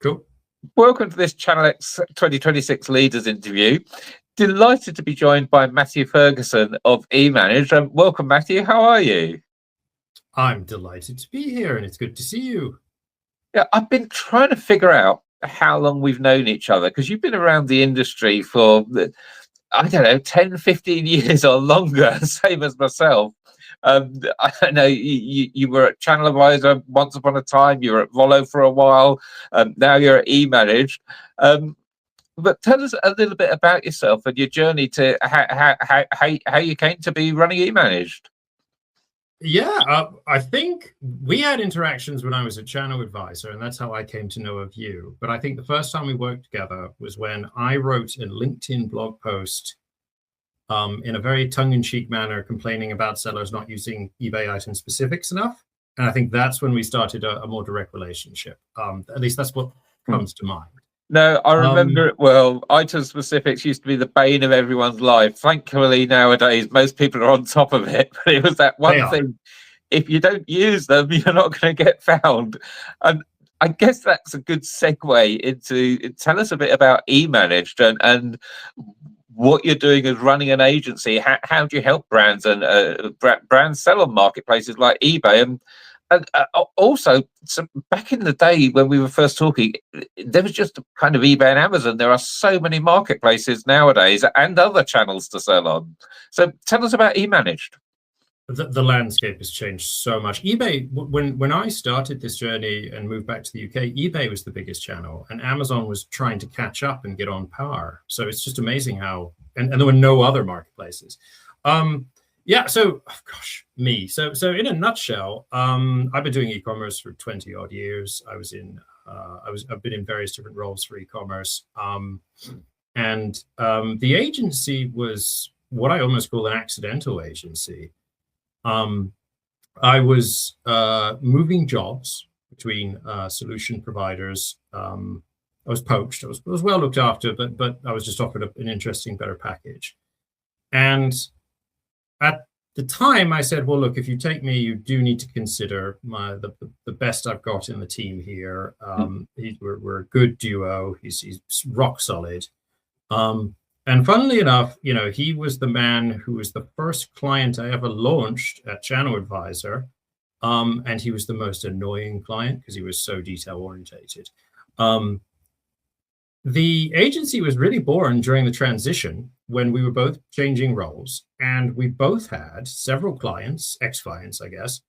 Cool. Welcome to this ChannelX 2026 Leaders Interview. Delighted to be joined by Matthew Ferguson of eManaged. Welcome, Matthew. How are you? I'm delighted to be here, and it's good to see you. Yeah, I've been trying to figure out how long we've known each other, because you've been around the industry for, I don't know, 10, 15 years or longer, same as myself. I know you were at Channel Advisor once upon a time, you were at Volo for a while, now you're at eManaged. But tell us a little bit about yourself and your journey to how you came to be running eManaged. Yeah, I think we had interactions when I was at Channel Advisor, and that's how I came to know of you. But I think the first time we worked together was when I wrote a LinkedIn blog post in a very tongue-in-cheek manner, complaining about sellers not using eBay item specifics enough. And I think that's when we started a more direct relationship. At least that's what comes to mind. No, I remember it well. Item specifics used to be the bane of everyone's life. Thankfully, nowadays, most people are on top of it. But it was that one thing. If you don't use them, you're not going to get found. And I guess that's a good segue into, tell us a bit about eManaged and what you're doing as running an agency. How do you help brands and brands sell on marketplaces like eBay? And also, so back in the day when we were first talking, there was just kind of eBay and Amazon. There are so many marketplaces nowadays and other channels to sell on. So tell us about eManaged. The landscape has changed so much. eBay, when I started this journey and moved back to the UK, eBay was the biggest channel, and Amazon was trying to catch up and get on par. So it's just amazing how, and there were no other marketplaces. Yeah, so gosh, me. So in a nutshell, I've been doing e-commerce for 20 odd years. I've been in various different roles for e-commerce, and the agency was what I almost call an accidental agency. I was moving jobs between solution providers. I was poached. I was well looked after, but I was just offered an interesting, better package. And at the time, I said, well, look, if you take me, you do need to consider the best I've got in the team here. We're a good duo. He's rock solid. And funnily enough, he was the man who was the first client I ever launched at Channel Advisor. And he was the most annoying client because he was so detail orientated. The agency was really born during the transition when we were both changing roles, and we both had several clients, ex-clients, I guess,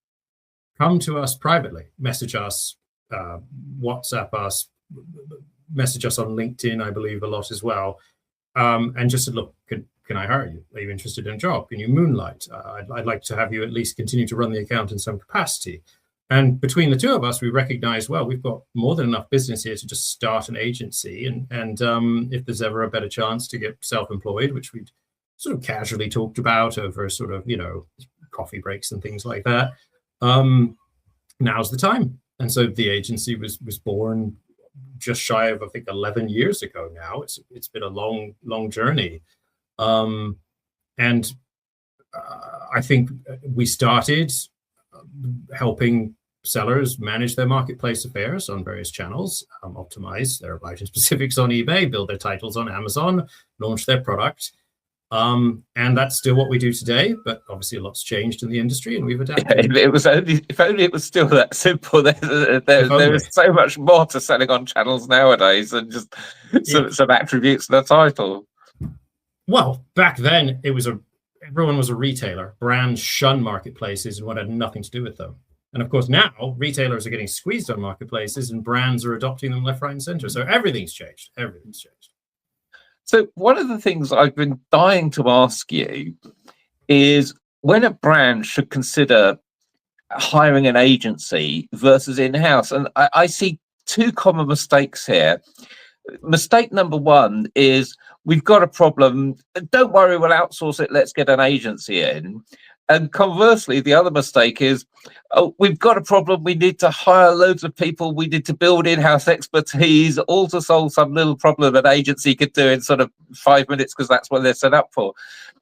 come to us privately, message us, WhatsApp us, message us on LinkedIn, I believe, a lot as well, and just said, look, can I hire you? Are you interested in a job? Can you moonlight? I'd like to have you at least continue to run the account in some capacity. And between the two of us, we recognized, well, we've got more than enough business here to just start an agency. And if there's ever a better chance to get self-employed, which we'd sort of casually talked about over sort of, coffee breaks and things like that, now's the time. And so the agency was born just shy of, I think, 11 years ago now. It's been a long journey. And I think we started helping sellers manage their marketplace affairs on various channels, optimize their item specifics on eBay, build their titles on Amazon, launch their product. And that's still what we do today, but obviously a lot's changed in the industry and we've adapted. If only it was still that simple. There is so much more to selling on channels nowadays than just some attributes in a title. Well, back then everyone was a retailer. Brands shunned marketplaces and wanted nothing to do with them. And of course, now retailers are getting squeezed on marketplaces and brands are adopting them left, right, and center. So everything's changed. Everything's changed. So one of the things I've been dying to ask you is when a brand should consider hiring an agency versus in-house. And I see two common mistakes here. Mistake number one is we've got a problem. Don't worry, we'll outsource it. Let's get an agency in. And conversely, the other mistake is, oh, we've got a problem. We need to hire loads of people. We need to build in-house expertise, all to solve some little problem an agency could do in sort of 5 minutes because that's what they're set up for.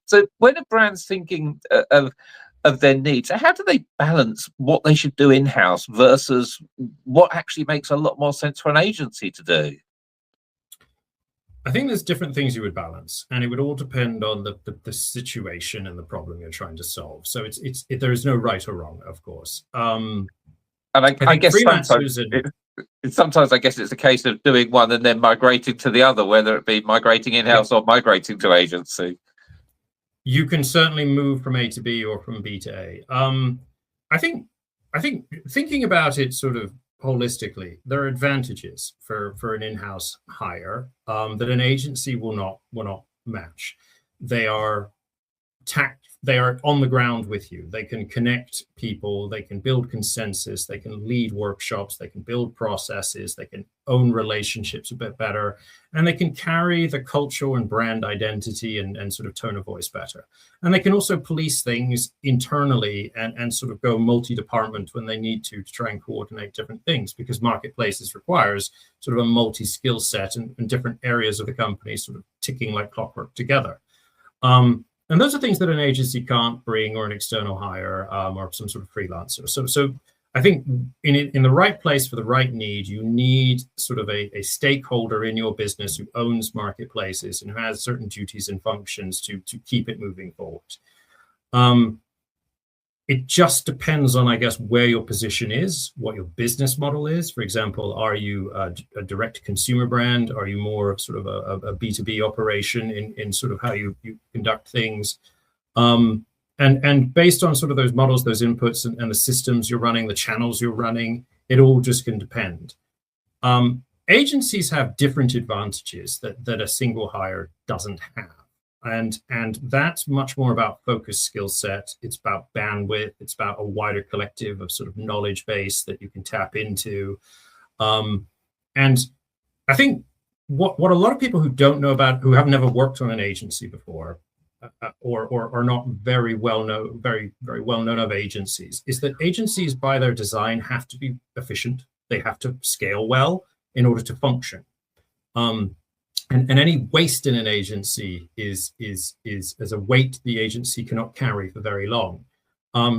So when a brand's thinking of of their needs. So how do they balance what they should do in-house versus what actually makes a lot more sense for an agency to do? I think there's different things you would balance, and it would all depend on the situation and the problem you're trying to solve. So there is no right or wrong, of course. And I guess sometimes I guess it's a case of doing one and then migrating to the other, whether it be migrating in-house or migrating to agency. You can certainly move from A to B or from B to A. I think thinking about it sort of holistically, there are advantages for an in-house hire that an agency will not match. They are on the ground with you. They can connect people, they can build consensus, they can lead workshops, they can build processes, they can own relationships a bit better, and they can carry the cultural and brand identity and sort of tone of voice better. And they can also police things internally and sort of go multi-department when they need to try and coordinate different things, because marketplaces requires sort of a multi-skill set and different areas of the company sort of ticking like clockwork together. And those are things that an agency can't bring, or an external hire, or some sort of freelancer. So I think in the right place for the right need, you need sort of a stakeholder in your business who owns marketplaces and who has certain duties and functions to keep it moving forward. It just depends on, I guess, where your position is, what your business model is. For example, are you a direct consumer brand? Are you more sort of a B2B operation in sort of how you conduct things? And based on sort of those models, those inputs and the systems you're running, the channels you're running, it all just can depend. Agencies have different advantages that a single hire doesn't have. And that's much more about focused skill set. It's about bandwidth. It's about a wider collective of sort of knowledge base that you can tap into. And I think what a lot of people who don't know about, who have never worked on an agency before, or are not very well known of agencies, is that agencies by their design have to be efficient. They have to scale well in order to function. And any waste in an agency is as a weight the agency cannot carry for very long.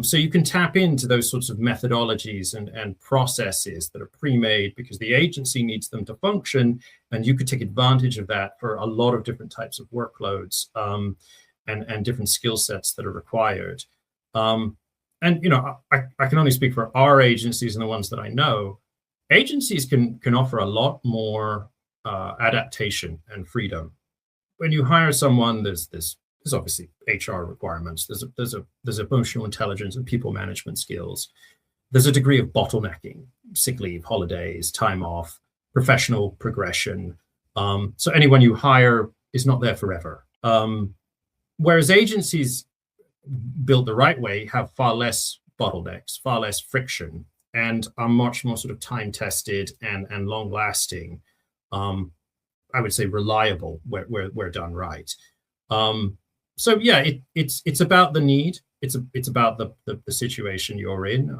So you can tap into those sorts of methodologies and processes that are pre-made because the agency needs them to function, and you could take advantage of that for a lot of different types of workloads and different skill sets that are required. And I can only speak for our agencies and the ones that I know. Agencies can offer a lot more adaptation and freedom. When you hire someone, there's obviously HR requirements. There's emotional intelligence and people management skills. There's a degree of bottlenecking, sick leave, holidays, time off, professional progression. So anyone you hire is not there forever. Whereas agencies built the right way have far less bottlenecks, far less friction, and are much more sort of time tested and long lasting. I would say reliable where done right. So yeah, it's about the need. It's about the situation you're in.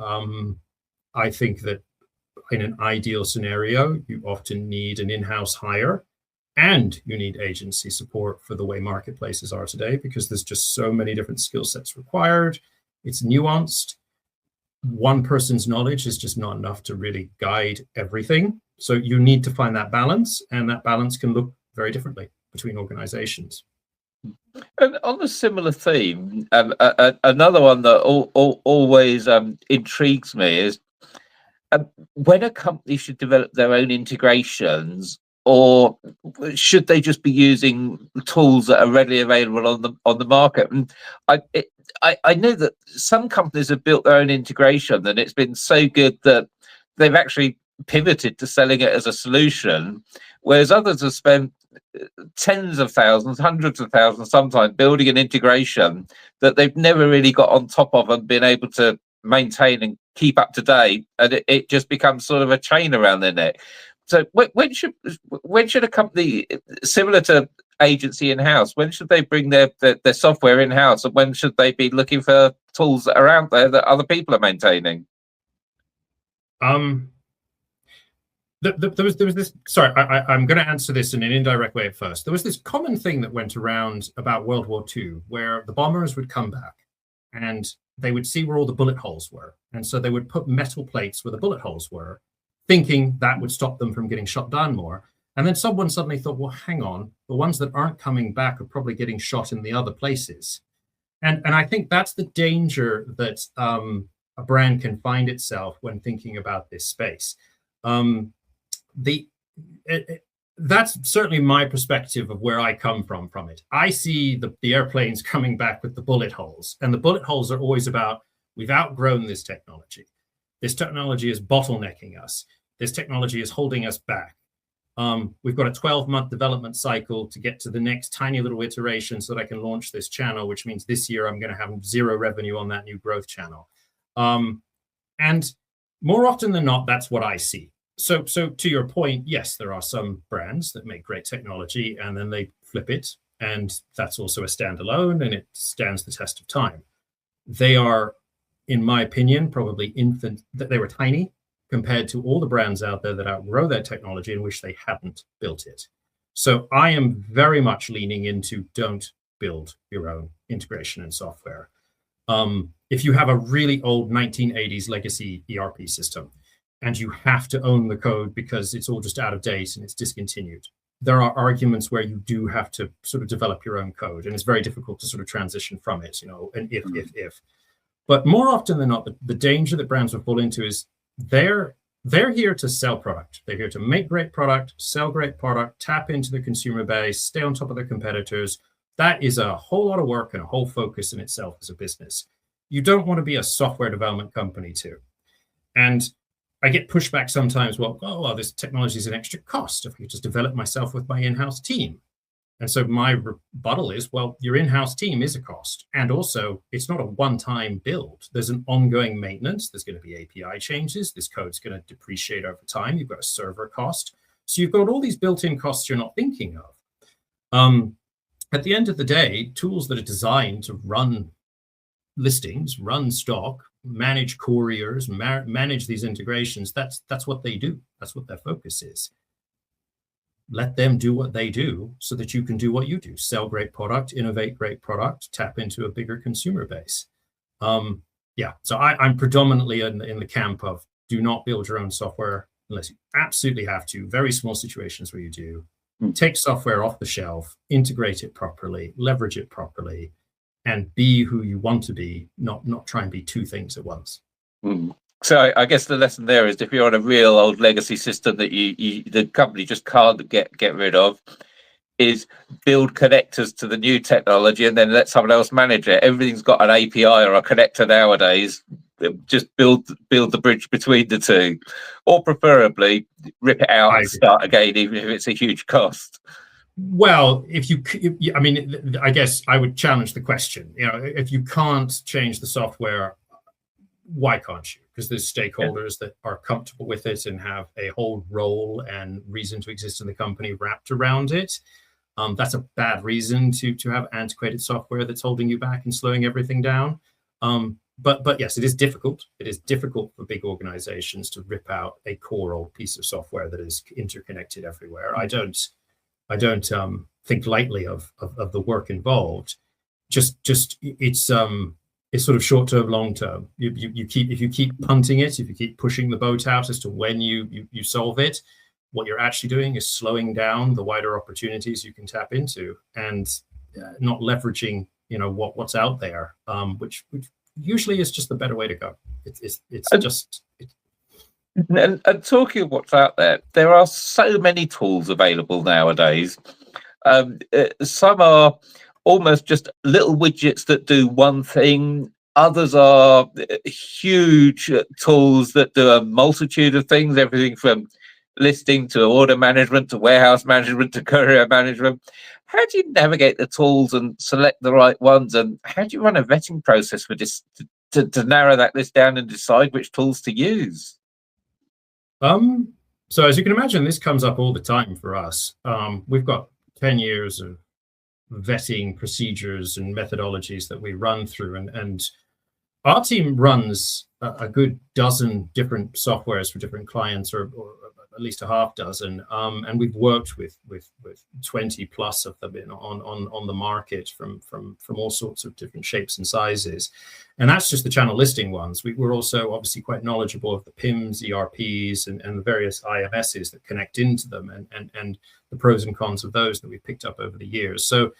I think that in an ideal scenario, you often need an in-house hire, and you need agency support for the way marketplaces are today, because there's just so many different skill sets required. It's nuanced. One person's knowledge is just not enough to really guide everything. So you need to find that balance, and that balance can look very differently between organizations. And on a similar theme, another one that always intrigues me is when a company should develop their own integrations, or should they just be using tools that are readily available on the market? And I know that some companies have built their own integration, and it's been so good that they've actually pivoted to selling it as a solution, whereas others have spent tens of thousands, hundreds of thousands sometimes building an integration that they've never really got on top of and been able to maintain and keep up to date, and it just becomes sort of a chain around their neck. So when should a company similar to agency in-house, when should they bring their software in-house, and when should they be looking for tools that are out there that other people are maintaining? There was this. Sorry, I'm going to answer this in an indirect way at first. There was this common thing that went around about World War II, where the bombers would come back, and they would see where all the bullet holes were. And so they would put metal plates where the bullet holes were, thinking that would stop them from getting shot down more. And then someone suddenly thought, well, hang on, the ones that aren't coming back are probably getting shot in the other places. And I think that's the danger that a brand can find itself when thinking about this space. That's certainly my perspective of where I come from it. I see the airplanes coming back with the bullet holes, and the bullet holes are always about, we've outgrown this technology. This technology is bottlenecking us. This technology is holding us back. We've got a 12-month development cycle to get to the next tiny little iteration so that I can launch this channel, which means this year I'm going to have zero revenue on that new growth channel. And more often than not, that's what I see. So to your point, yes, there are some brands that make great technology and then they flip it, and that's also a standalone and it stands the test of time. They are, in my opinion, probably infant. They were tiny compared to all the brands out there that outgrow their technology and wish they hadn't built it. So I am very much leaning into don't build your own integration and software. If you have a really old 1980s legacy ERP system, and you have to own the code because it's all just out of date and it's discontinued, there are arguments where you do have to sort of develop your own code, and it's very difficult to sort of transition from it, and if. But more often than not, the danger that brands will fall into is they're here to sell product. They're here to make great product, sell great product, tap into the consumer base, stay on top of their competitors. That is a whole lot of work and a whole focus in itself as a business. You don't want to be a software development company too. And I get pushback sometimes, well, this technology is an extra cost if I could just develop myself with my in-house team. And so my rebuttal is, well, your in-house team is a cost. And also, it's not a one-time build. There's an ongoing maintenance. There's going to be API changes. This code's going to depreciate over time. You've got a server cost. So you've got all these built-in costs you're not thinking of. At the end of the day, tools that are designed to run listings, run stock, manage couriers, manage these integrations, that's what they do. That's what their focus is. Let them do what they do so that you can do what you do. Sell great product, innovate great product, tap into a bigger consumer base. So I'm predominantly in the camp of do not build your own software unless you absolutely have to. Very small situations where you do. Take software off the shelf, integrate it properly, leverage it properly, and be who you want to be, not try and be two things at once. So I guess the lesson there is, if you're on a real old legacy system that the company just can't get rid of, is build connectors to the new technology and then let someone else manage it. Everything's got an API or a connector nowadays. Just build the bridge between the two, or preferably rip it out and start again, even if it's a huge cost. Well, I guess I would challenge the question. If you can't change the software, why can't you? Because there's stakeholders that are comfortable with it and have a whole role and reason to exist in the company wrapped around it. That's a bad reason to have antiquated software that's holding you back and slowing everything down. But yes, it is difficult. It is difficult for big organizations to rip out a core old piece of software that is interconnected everywhere. I don't think lightly of the work involved. Just it's sort of short term, long term. If you keep punting it, if you keep pushing the boat out as to when you solve it, what you're actually doing is slowing down the wider opportunities you can tap into and not leveraging what's out there, which usually is just the better way to go. And talking of what's out there are so many tools available nowadays. Some are almost just little widgets that do one thing. Others are huge tools that do a multitude of things, everything from listing to order management to warehouse management to courier management. How do you navigate the tools and select the right ones? And how do you run a vetting process for this to narrow that list down and decide which tools to use? So as you can imagine, this comes up all the time for us. We've got 10 years of vetting procedures and methodologies that we run through, and our team runs a good dozen different softwares for different clients, or at least a half dozen, and we've worked with 20 plus of them on the market from all sorts of different shapes and sizes. And that's just the channel listing ones. We're also obviously quite knowledgeable of the PIMs, ERPs, and the various IMSs that connect into them, and the pros and cons of those that we've picked up over the years. So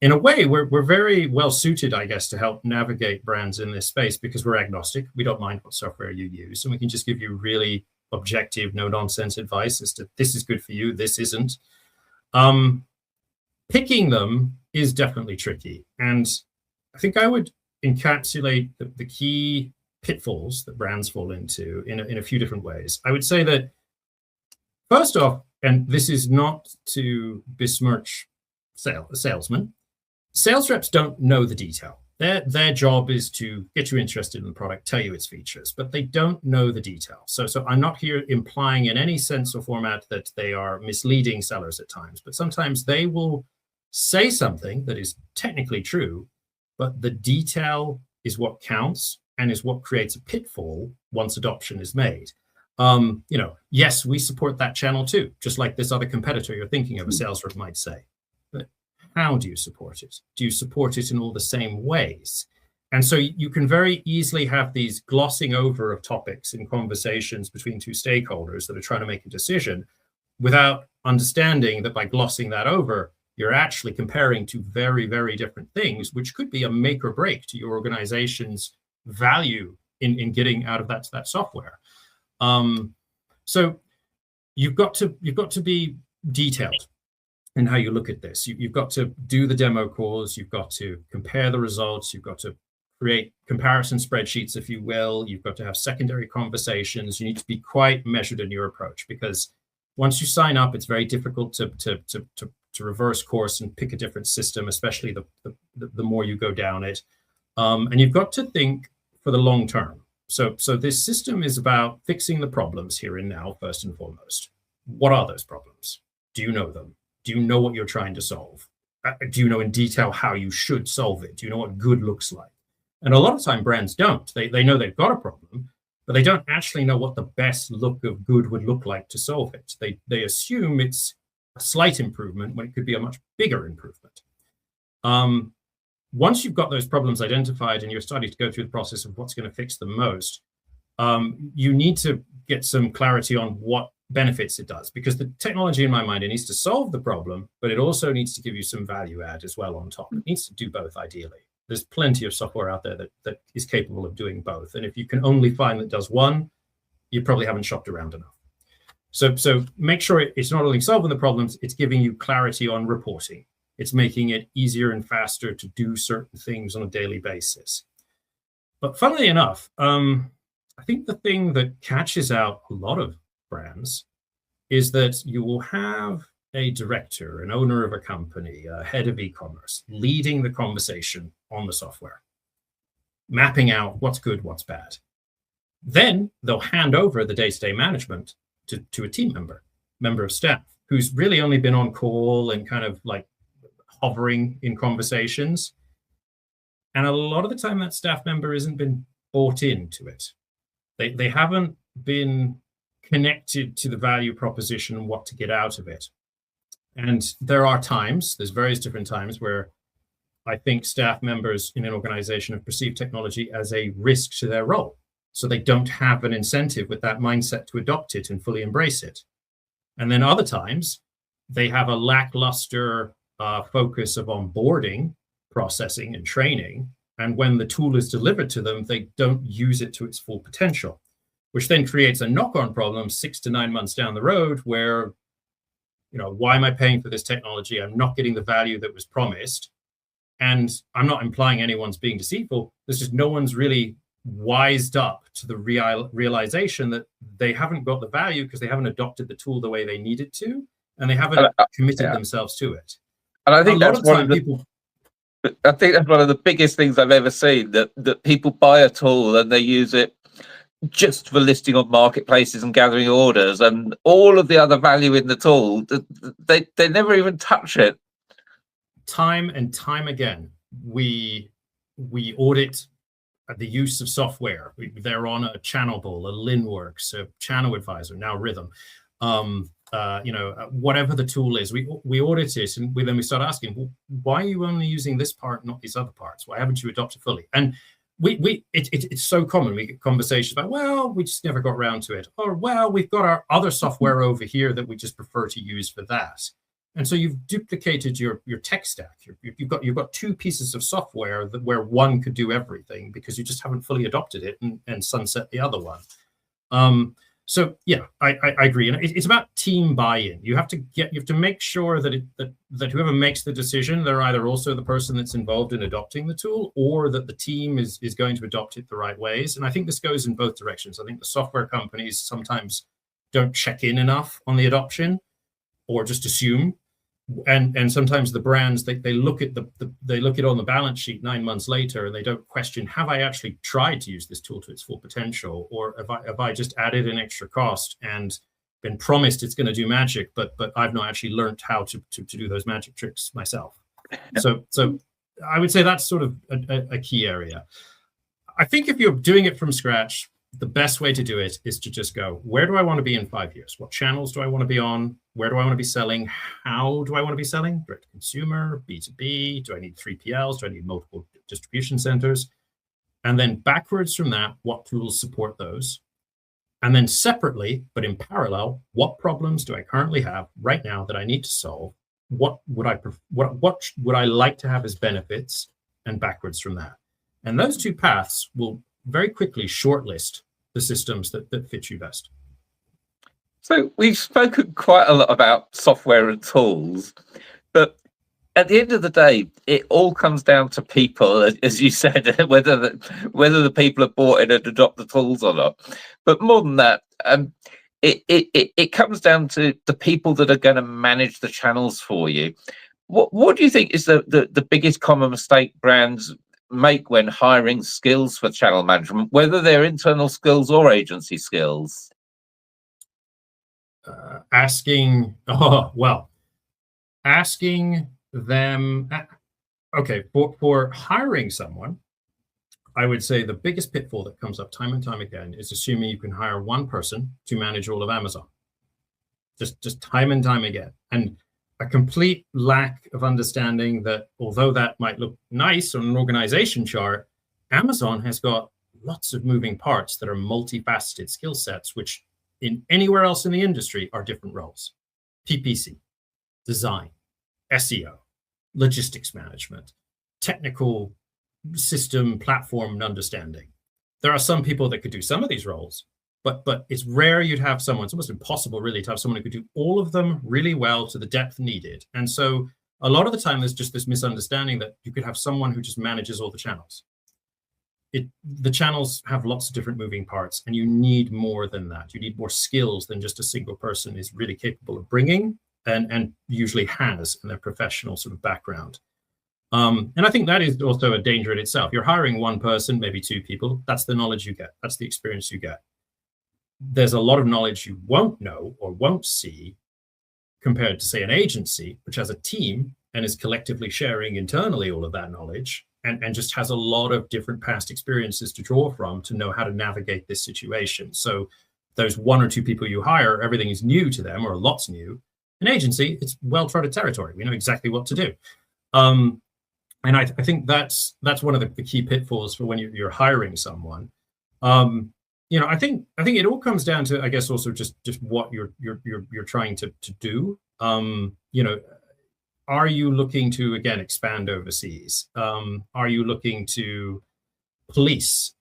in a way, we're very well suited, I guess, to help navigate brands in this space, because we're agnostic. We don't mind what software you use, and we can just give you really objective, no-nonsense advice as to this is good for you, this isn't. Picking them is definitely tricky, and I think I would encapsulate the key pitfalls that brands fall into in a few different ways. I would say that, first off, and this is not to besmirch salesmen, sales reps don't know the detail. Their job is to get you interested in the product, tell you its features, but they don't know the detail. So I'm not here implying in any sense or format that they are misleading sellers at times, but sometimes they will say something that is technically true, but the detail is what counts and is what creates a pitfall once adoption is made. Yes, we support that channel too, just like this other competitor you're thinking of, a sales rep might say. But how do you support it? Do you support it in all the same ways? And so you can very easily have these glossing over of topics in conversations between two stakeholders that are trying to make a decision without understanding that by glossing that over, you're actually comparing two very, very different things, which could be a make or break to your organization's value in getting out of that software. So you've got to be detailed in how you look at this. You've got to do the demo calls. You've got to compare the results. You've got to create comparison spreadsheets, if you will. You've got to have secondary conversations. You need to be quite measured in your approach, because once you sign up, it's very difficult to reverse course and pick a different system, especially the more you go down it. And you've got to think for the long term. So this system is about fixing the problems here and now, first and foremost. What are those problems? Do you know them? Do you know what you're trying to solve? Do you know in detail how you should solve it? Do you know what good looks like? And a lot of time brands don't. They know they've got a problem, but they don't actually know what the best look of good would look like to solve it. They assume it's a slight improvement when it could be a much bigger improvement. Once you've got those problems identified and you're starting to go through the process of what's going to fix them most, you need to get some clarity on what benefits it does, because the technology, in my mind, it needs to solve the problem, but it also needs to give you some value add as well on top. It needs to do both, ideally. There's plenty of software out there that is capable of doing both. And if you can only find that does one, you probably haven't shopped around enough. So make sure it's not only solving the problems, it's giving you clarity on reporting. It's making it easier and faster to do certain things on a daily basis. But funnily enough, I think the thing that catches out a lot of brands is that you will have a director, an owner of a company, a head of e-commerce, leading the conversation on the software, mapping out what's good, what's bad. Then they'll hand over the day-to-day management to a team member of staff, who's really only been on call and kind of like hovering in conversations. And a lot of the time that staff member isn't been bought into it. They haven't been connected to the value proposition and what to get out of it. And there's various different times where I think staff members in an organization have perceived technology as a risk to their role. So they don't have an incentive with that mindset to adopt it and fully embrace it. And then other times they have a lackluster focus of onboarding, processing, and training. And when the tool is delivered to them, they don't use it to its full potential, which then creates a knock-on problem 6 to 9 months down the road where, why am I paying for this technology? I'm not getting the value that was promised. And I'm not implying anyone's being deceitful. There's just no one's really wised up to the realization that they haven't got the value because they haven't adopted the tool the way they needed to, and they haven't committed themselves to it. And I think that's one of the I think that's one of the biggest things I've ever seen, that people buy a tool and they use it just for listing on marketplaces and gathering orders, and all of the other value in the tool, they never even touch it. Time and time again, we audit the use of software. They're on a Channel Bull, a Linworks, a Channel Advisor, now Rhythm. whatever the tool is, we audit it, and then we start asking, well, why are you only using this part, not these other parts? Why haven't you adopted fully? And it's so common. We get conversations about, well, we just never got around to it, or well, we've got our other software over here that we just prefer to use for that. And so you've duplicated your tech stack. You've got two pieces of software where one could do everything because you just haven't fully adopted it and sunset the other one. So yeah, I agree, and it's about team buy-in. You have to make sure that that whoever makes the decision, they're either also the person that's involved in adopting the tool, or that the team is going to adopt it the right ways. And I think this goes in both directions. I think the software companies sometimes don't check in enough on the adoption, or just assume. And sometimes the brands, they look at they look at it on the balance sheet 9 months later, and they don't question, have I actually tried to use this tool to its full potential, or have I just added an extra cost and been promised it's going to do magic, but I've not actually learned how to do those magic tricks myself. So I would say that's sort of a key area. I think if you're doing it from scratch, the best way to do it is to just go, where do I want to be in 5 years? What channels do I want to be on? Where do I want to be selling? How do I want to be selling? Direct to consumer, B2B? Do I need 3PLs? Do I need multiple distribution centers? And then backwards from that, what tools support those? And then separately, but in parallel, what problems do I currently have right now that I need to solve? What would I like to have as benefits? And backwards from that. And those two paths will very quickly shortlist the systems that fit you best. So we've spoken quite a lot about software and tools, but at the end of the day, it all comes down to people, as you said, whether the people have bought in and adopt the tools or not. But more than that, it comes down to the people that are going to manage the channels for you. What do you think is the biggest common mistake brands make when hiring skills for channel management, whether they're internal skills or agency skills? Asking them, okay, for hiring someone, I would say the biggest pitfall that comes up time and time again is assuming you can hire one person to manage all of Amazon. Just time and time again. And a complete lack of understanding that although that might look nice on an organization chart, Amazon has got lots of moving parts that are multifaceted skill sets, which in anywhere else in the industry are different roles. PPC, design, SEO, logistics management, technical system platform and understanding. There are some people that could do some of these roles, but it's rare you'd have someone, it's almost impossible really to have someone who could do all of them really well to the depth needed. And so a lot of the time there's just this misunderstanding that you could have someone who just manages all the channels. The channels have lots of different moving parts, and you need more than that. You need more skills than just a single person is really capable of bringing and usually has in their professional sort of background. And I think that is also a danger in itself. You're hiring one person, maybe two people. That's the knowledge you get. That's the experience you get. There's a lot of knowledge you won't know or won't see compared to, say, an agency, which has a team and is collectively sharing internally all of that knowledge and just has a lot of different past experiences to draw from to know how to navigate this situation. So those one or two people you hire, everything is new to them or a lot's new. An agency, it's well-trotted territory. We know exactly what to do. And I think that's one of the key pitfalls for when you're hiring someone. I think it all comes down to, I guess, also just what you're trying to do. Are you looking to, again, expand overseas? Are you looking to police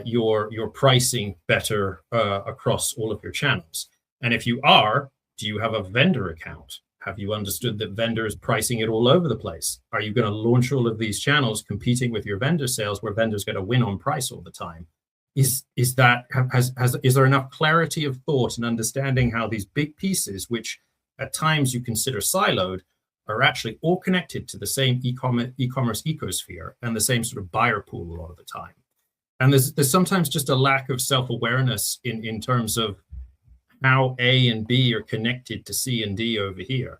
your pricing better across all of your channels? And if you are, do you have a vendor account? Have you understood that vendors pricing it all over the place? Are you going to launch all of these channels competing with your vendor sales where vendors get a win on price all the time? Is there enough clarity of thought and understanding how these big pieces, which at times you consider siloed, are actually all connected to the same e-commerce ecosphere and the same sort of buyer pool a lot of the time? And there's sometimes just a lack of self-awareness in terms of how A and B are connected to C and D over here.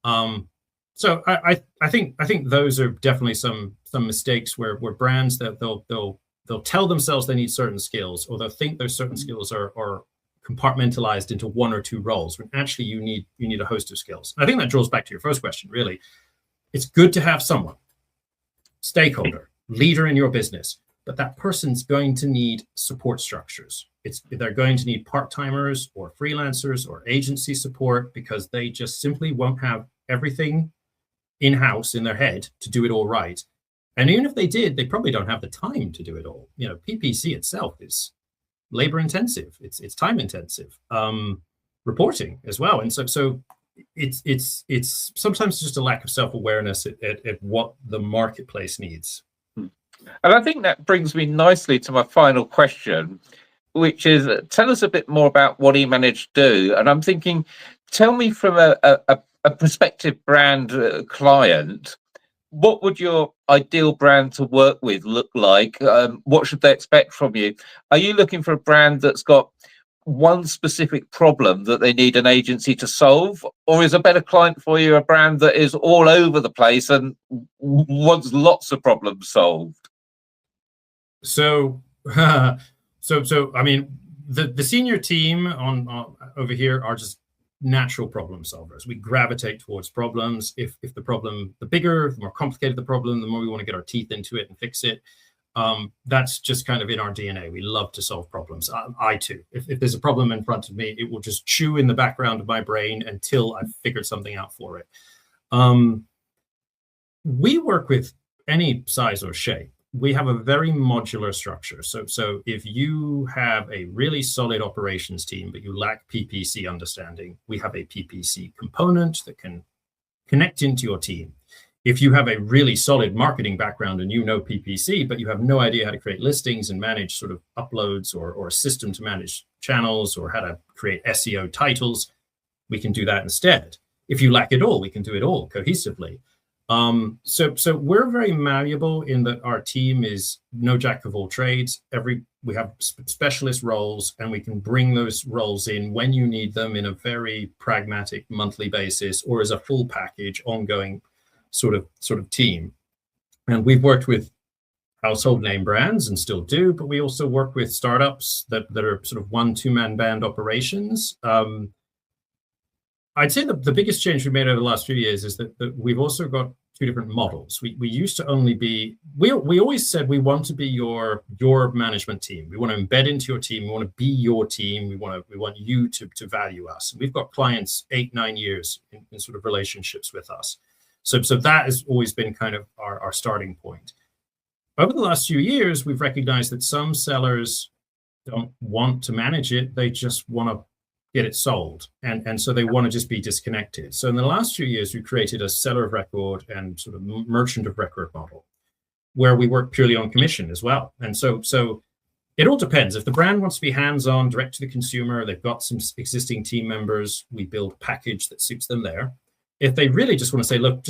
So I think those are definitely some mistakes where brands that they'll tell themselves they need certain skills, or they'll think those certain skills are compartmentalized into one or two roles, when actually you need a host of skills. And I think that draws back to your first question, really. It's good to have someone, stakeholder, leader in your business, but that person's going to need support structures. They're going to need part-timers or freelancers or agency support, because they just simply won't have everything in-house in their head to do it all right. And even if they did, they probably don't have the time to do it all. PPC itself is labor intensive. It's time intensive. Reporting as well. And so it's sometimes just a lack of self-awareness at what the marketplace needs. And I think that brings me nicely to my final question, which is, tell us a bit more about what eManaged do. And I'm thinking, tell me from a prospective brand client, what would your ideal brand to work with look like? What should they expect from you? Are you looking for a brand that's got one specific problem that they need an agency to solve? Or is a better client for you a brand that is all over the place and wants lots of problems solved? So I mean, the senior team on over here are just natural problem solvers. We gravitate towards problems. If the bigger, the more complicated the problem, the more we want to get our teeth into it and fix it. That's just kind of in our DNA. We love to solve problems. I too. If there's a problem in front of me, it will just chew in the background of my brain until I've figured something out for it. We work with any size or shape. We have a very modular structure. So if you have a really solid operations team, but you lack PPC understanding, we have a PPC component that can connect into your team. If you have a really solid marketing background and you know PPC, but you have no idea how to create listings and manage sort of uploads or a system to manage channels or how to create SEO titles, we can do that instead. If you lack it all, we can do it all cohesively. So we're very malleable in that our team is no jack of all trades. We have specialist roles, and we can bring those roles in when you need them in a very pragmatic monthly basis or as a full package ongoing sort of team. And we've worked with household name brands and still do, but we also work with startups that are sort of 1-2-man band operations. I'd say the biggest change we made over the last few years is that we've also got two different models. We used to only be, we always said we want to be your management team. We want to embed into your team. We want to be your team. We want you to value us. And we've got clients 8-9 years in sort of relationships with us. So that has always been kind of our starting point. Over the last few years, we've recognized that some sellers don't want to manage it. They just want to get it sold. And so they want to just be disconnected. So in the last few years, we created a seller of record and sort of merchant of record model where we work purely on commission as well. And so it all depends. If the brand wants to be hands-on, direct to the consumer, they've got some existing team members, we build a package that suits them there. If they really just want to say, look,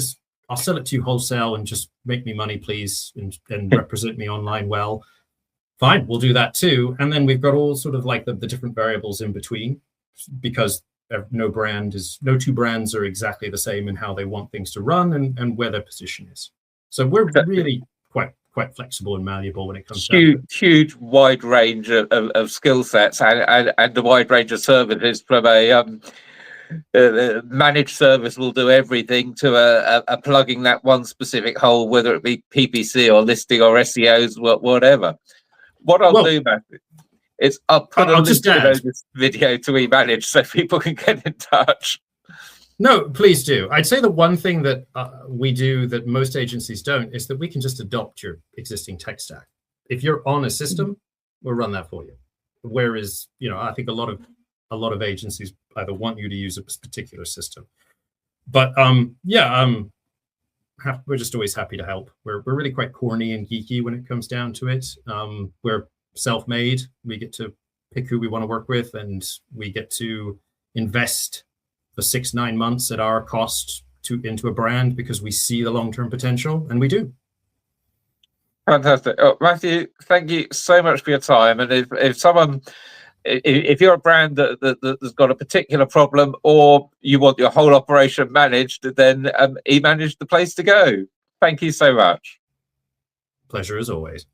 I'll sell it to you wholesale and just make me money, please, and represent me online well, fine, we'll do that too. And then we've got all sort of like the different variables in between, because no two brands are exactly the same in how they want things to run and where their position is. So we're really quite flexible and malleable when it comes to huge wide range of skill sets and a wide range of services, from a managed service will do everything to a plugging that one specific hole, whether it be PPC or listing or SEOs, whatever. What I'll do, Matthew, is I'll put a link below this video to eManaged so people can get in touch. No, please do. I'd say the one thing that we do that most agencies don't is that we can just adopt your existing tech stack. If you're on a system, we'll run that for you. Whereas, I think a lot of agencies either want you to use a particular system. But we're just always happy to help. We're really quite corny and geeky when it comes down to it. We're self-made. We get to pick who we want to work with, and we get to invest for 6-9 months at our cost into a brand because we see the long-term potential, and we do. Fantastic. Oh, Matthew, thank you so much for your time. And if you're a brand that's got a particular problem, or you want your whole operation managed, then eManaged the place to go. Thank you so much. Pleasure as always.